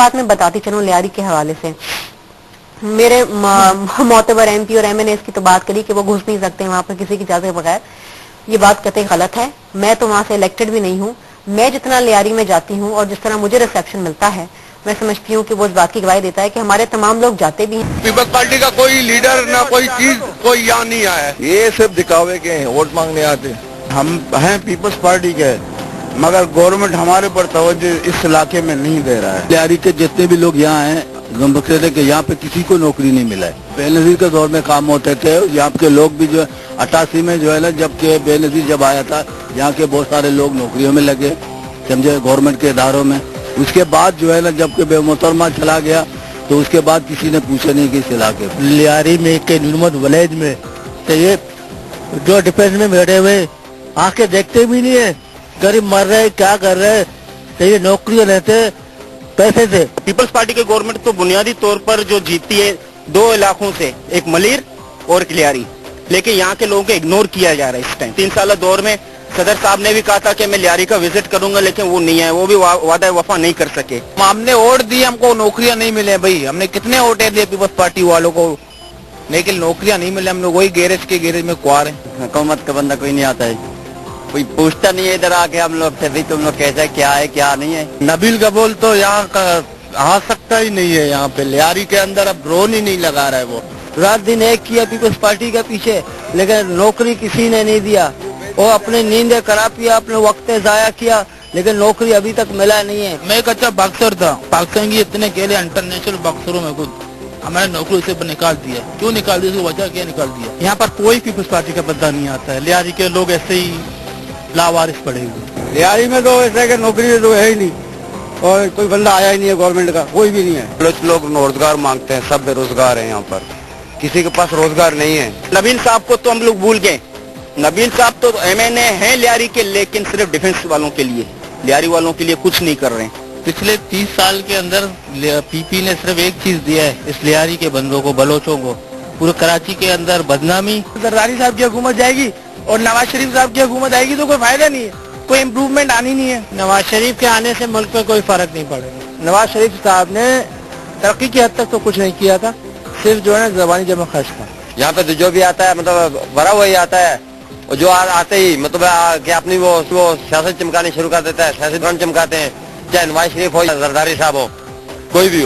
بات میں بتاتی چلوں لیاری کے حوالے سے. میرے معتبر ایم پی اور ایم این اے کی تو بات کری کہ وہ گھس نہیں سکتے وہاں پر کسی کی اجازت کے بغیر. یہ بات قطعی غلط ہے. میں تو وہاں سے الیکٹڈ بھی نہیں ہوں. میں جتنا لیاری میں جاتی ہوں اور جس طرح مجھے ریسیپشن ملتا ہے میں سمجھتی ہوں کہ وہ اس بات کی گواہی دیتا ہے کہ ہمارے تمام لوگ جاتے بھی ہیں. پیپلز پارٹی کا کوئی لیڈر نہ کوئی چیز کوئی یہاں نہیں آیا ہے. یہ صرف دکھاوے کے ہیں, ووٹ مانگنے آتے. ہم ہیں پیپلز پارٹی کے, مگر گورنمنٹ ہمارے پر توجہ اس علاقے میں نہیں دے رہا ہے. لیاری کے جتنے بھی لوگ یہاں ہیں مقصد ہے کہ یہاں پہ کسی کو نوکری نہیں ملا ہے. بے نظیر کے دور میں کام ہوتے تھے. یہاں کے لوگ بھی جو 88 میں جو ہے نا, جب کہ بے نظیر جب آیا تھا یہاں کے بہت سارے لوگ نوکریوں میں لگے, سمجھے, گورنمنٹ کے اداروں میں. اس کے بعد جو ہے نا جب کہ بے محترمہ چلا گیا تو اس کے بعد کسی نے پوچھا نہیں کہ اس علاقے لیاری میں کہ نورمت ولیج میں تو یہ جو ڈیفینس میں بیٹھے ہوئے آنکھیں دیکھتے بھی نہیں ہے, غریب مر رہے کیا کر رہے, تو یہ نوکریاں رہتے پیسے سے. پیپلز پارٹی کے گورنمنٹ تو بنیادی طور پر جو جیتی ہے 2 علاقوں سے, ایک ملیر اور ایک لیاری, لیکن یہاں کے لوگوں کو اگنور کیا جا رہا ہے اس ٹائم. 3 سالہ دور میں صدر صاحب نے بھی کہا تھا کہ میں لیاری کا وزٹ کروں گا, لیکن وہ نہیں آئے, وہ بھی وعدہ وفا نہیں کر سکے. ہم نے ووٹ دیے, ہم کو نوکریاں نہیں ملے. بھائی ہم نے کتنے ووٹیں دیے پیپلز پارٹی والوں کو, لیکن نوکریاں نہیں ملے. ہم لوگ وہی گیرج میں کوار ہیں. حکومت کا بندہ کوئی نہیں آتا ہے, کوئی پوچھتا نہیں ہے ادھر آ کے ہم لوگ سے بھی تم لوگ کیسا کیا ہے کیا نہیں ہے. نبیل قبول تو یہاں کا آ سکتا ہی نہیں ہے. یہاں پہ لیاری کے اندر اب رون ہی نہیں لگا رہا ہے. وہ رات دن ایک کیا پیپلز پارٹی کے پیچھے, لیکن نوکری کسی نے نہیں دیا. وہ اپنے نیندیں خراب کیا, اپنے وقت ضائع کیا, لیکن نوکری ابھی تک ملا نہیں ہے. میں ایک اچھا باکسر تھا, پاکستان کی اتنے کھیلے انٹرنیشنل باکسروں میں خود ہمارے نوکری سے نکال دیا. کیوں نکال دیا, اس کی وجہ کیا نکال دیا. یہاں پر کوئی پیپلز پارٹی کا بندہ نہیں آتا ہے. لیاری کے لوگ ایسے ہی لاوارث پڑے ہوئے. لیاری میں تو ایسا کہ نوکری تو ہے ہی نہیں, اور کوئی بندہ آیا ہی نہیں ہے گورنمنٹ کا, کوئی بھی نہیں ہے. لوگ روزگار مانگتے ہیں, سب بے روزگار ہیں. یہاں پر کسی کے پاس روزگار نہیں ہے. نبیل صاحب کو تو ہم لوگ بھول گئے. نبیل صاحب تو ایم این اے ہیں لیاری کے, لیکن صرف ڈیفنس والوں کے لیے, لیاری والوں کے لیے کچھ نہیں کر رہے ہیں. پچھلے 30 سال کے اندر پی پی نے صرف ایک چیز دیا ہے اس لیاری کے بندوں کو, بلوچوں کو. پورے کراچی کے اندر بدنامی. زرداری صاحب کی حکومت جائے گی اور نواز شریف صاحب کی حکومت آئے گی تو کوئی فائدہ نہیں ہے, کوئی امپروومنٹ آنی نہیں ہے. نواز شریف کے آنے سے ملک پہ کوئی فرق نہیں پڑے گا. نواز شریف صاحب نے ترقی کی حد تک تو کچھ نہیں کیا تھا, صرف جو ہے نا زبانی جمع خرچ تھا. یہاں پہ جو بھی آتا ہے مطلب بھرا وہی آتا ہے, اور جو آتے ہی مطلب کہ اپنی وہ سیاست چمکانی شروع کر دیتا ہے. سیاست چمکاتے ہیں, چاہے نواز شریف ہو یا زرداری صاحب ہو, کوئی بھی ہو.